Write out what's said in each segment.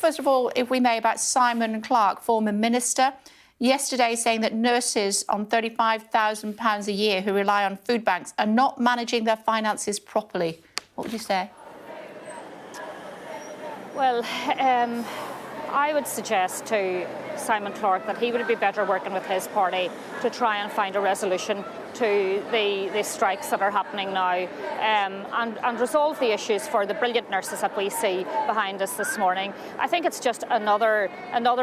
first of all, if we may, about Simon Clarke, former minister, yesterday saying that nurses on £35,000 a year who rely on food banks are not managing their finances properly. What would you say? Well, I would suggest to Simon Clarke that he would be better working with his party to try and find a resolution to the strikes that are happening now, and resolve the issues for the brilliant nurses that we see behind us this morning. I think it's just another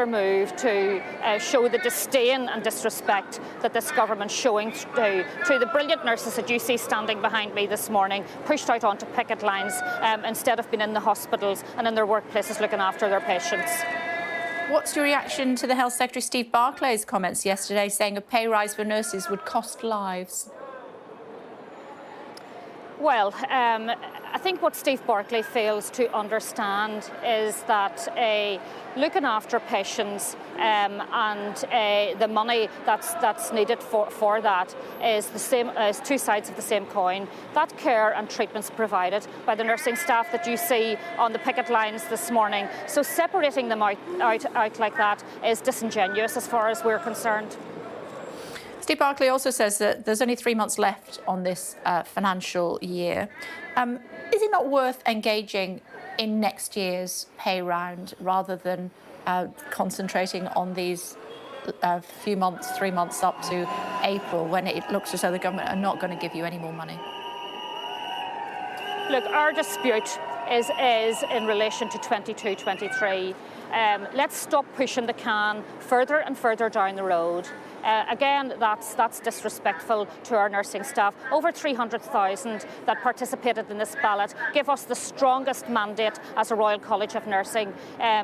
move to show the disdain and disrespect that this government's showing to the brilliant nurses that you see standing behind me this morning, pushed out onto picket lines instead of being in the hospitals and in their workplaces looking after their patients. What's your reaction to the Health Secretary Steve Barclay's comments yesterday saying a pay rise for nurses would cost lives? Well, I think what Steve Barclay fails to understand is that looking after patients and the money that's needed for that is the same as two sides of the same coin. That care and treatment's provided by the nursing staff that you see on the picket lines this morning. So separating them out like that is disingenuous as far as we're concerned. Steve Barclay also says that there's only 3 months left on this financial year. Is it not worth engaging in next year's pay round rather than concentrating on these few months, 3 months up to April, when it looks as though the government are not going to give you any more money? Look, our dispute is in relation to 22-23. Let's stop pushing the can further and further down the road. Again, that's disrespectful to our nursing staff. Over 300,000 that participated in this ballot give us the strongest mandate as a Royal College of Nursing.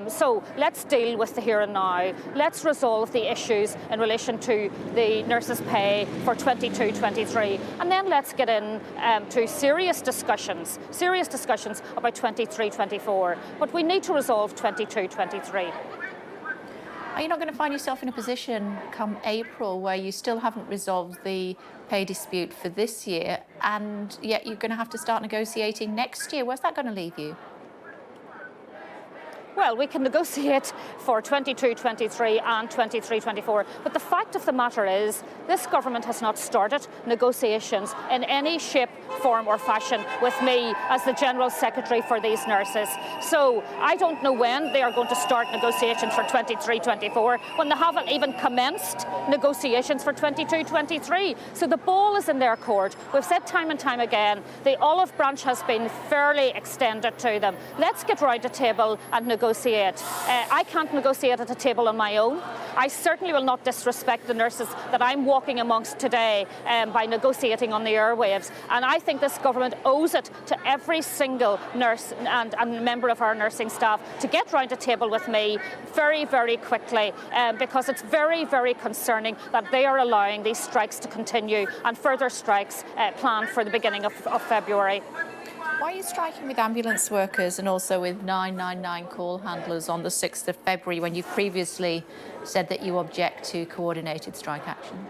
So let's deal with the here and now. Let's resolve the issues in relation to the nurses' pay for 22-23, and then let's get in to serious discussions about 23-24. But we need to resolve 22-23. Are you not going to find yourself in a position come April where you still haven't resolved the pay dispute for this year, and yet you're going to have to start negotiating next year? Where's that going to leave you? Well, we can negotiate for 22-23 and 23-24, but the fact of the matter is this government has not started negotiations in any shape, form or fashion with me as the General Secretary for these nurses. So I don't know when they are going to start negotiations for 23-24 when they haven't even commenced negotiations for 22-23. So the ball is in their court. We've said time and time again, the olive branch has been fairly extended to them. Let's get round the table and negotiate. I can't negotiate at a table on my own. I certainly will not disrespect the nurses that I'm walking amongst today by negotiating on the airwaves. And I think this government owes it to every single nurse and member of our nursing staff to get round a table with me very, very quickly, because it's very, very concerning that they are allowing these strikes to continue and further strikes planned for the beginning of February. Why are you striking with ambulance workers and also with 999 call handlers on the 6th of February when you previously said that you object to coordinated strike action?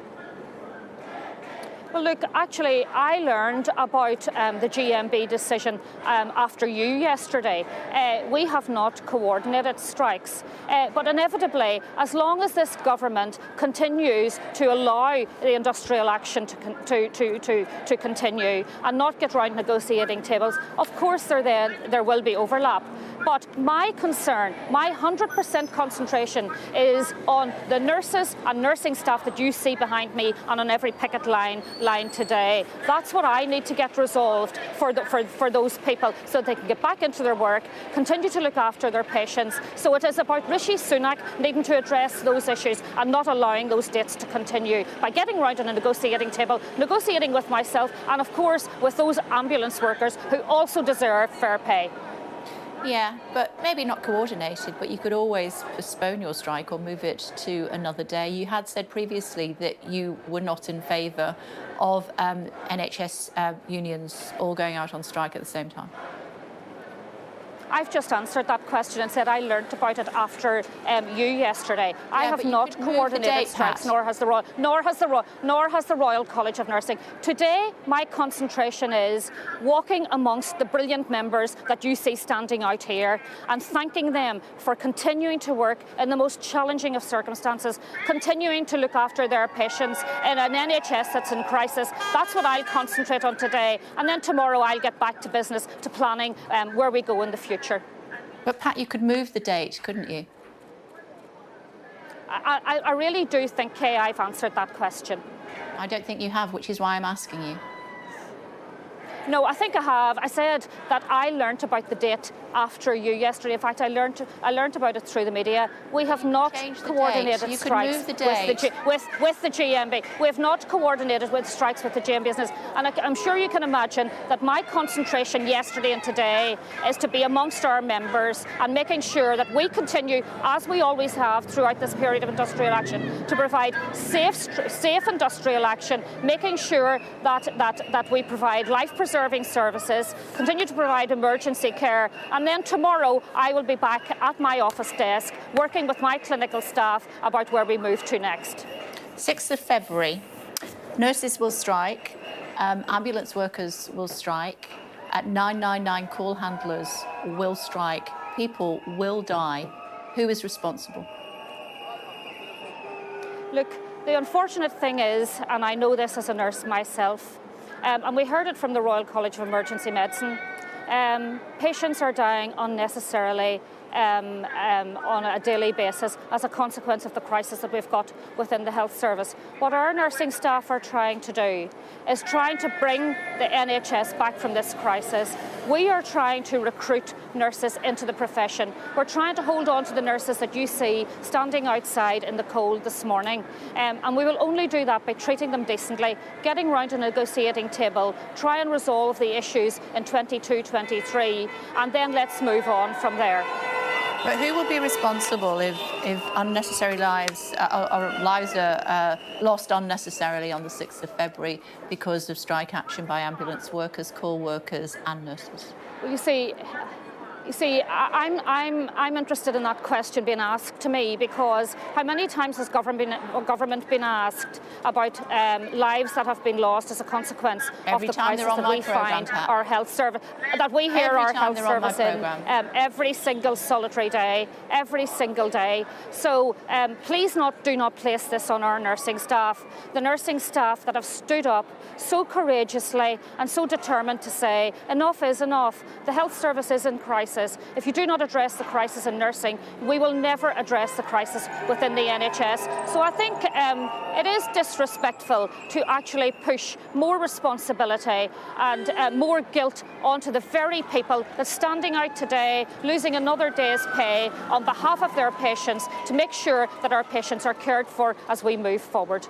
Well, look, actually, I learned about the GMB decision after you yesterday. We have not coordinated strikes, but inevitably, as long as this government continues to allow the industrial action to continue and not get round negotiating tables, of course there will be overlap. But my concern, my 100% concentration is on the nurses and nursing staff that you see behind me and on every picket line today. That's what I need to get resolved for those people so they can get back into their work, continue to look after their patients. So it is about Rishi Sunak needing to address those issues and not allowing those dates to continue by getting round on a negotiating table, negotiating with myself and of course with those ambulance workers who also deserve fair pay. Yeah, but maybe not coordinated, but you could always postpone your strike or move it to another day. You had said previously that you were not in favour of NHS unions all going out on strike at the same time. I've just answered that question and said I learnt about it after you yesterday. I have not coordinated strikes, nor has the Royal College of Nursing. Today, my concentration is walking amongst the brilliant members that you see standing out here and thanking them for continuing to work in the most challenging of circumstances, continuing to look after their patients in an NHS that's in crisis. That's what I'll concentrate on today, and then tomorrow I'll get back to business, to planning where we go in the future. But Pat, you could move the date, couldn't you? I really do think, Kay, I've answered that question. I don't think you have, which is why I'm asking you. No, I think I have. I said that I learnt about the date after you yesterday. In fact, I learnt about it through the media. We have not coordinated strikes with the GMB. We have not coordinated with strikes with the GMB, and I'm sure you can imagine that my concentration yesterday and today is to be amongst our members and making sure that we continue, as we always have throughout this period of industrial action, to provide safe industrial action, making sure that we provide life-preserving services, continue to provide emergency care, and then tomorrow I will be back at my office desk working with my clinical staff about where we move to next. 6th of February, nurses will strike, ambulance workers will strike, 999 call handlers will strike, people will die. Who is responsible? Look, the unfortunate thing is, and I know this as a nurse myself, and we heard it from the Royal College of Emergency Medicine, patients are dying unnecessarily on a daily basis as a consequence of the crisis that we've got within the health service. What our nursing staff are trying to do is trying to bring the NHS back from this crisis. We are trying to recruit nurses into the profession. We're trying to hold on to the nurses that you see standing outside in the cold this morning. And we will only do that by treating them decently, getting round a negotiating table, try and resolve the issues in 22-23, and then let's move on from there. But who will be responsible if unnecessary lives are lost unnecessarily on the 6th of February because of strike action by ambulance workers, call workers and nurses? Well, you see, I'm interested in that question being asked to me, because how many times has government been asked about lives that have been lost as a consequence of the crisis that we find our health service, that we hear our health service in every single solitary day, every single day. So please do not place this on our nursing staff. The nursing staff that have stood up so courageously and so determined to say enough is enough. The health service is in crisis. If you do not address the crisis in nursing, we will never address the crisis within the NHS. So I think it is disrespectful to actually push more responsibility and more guilt onto the very people that are standing out today, losing another day's pay on behalf of their patients, to make sure that our patients are cared for as we move forward.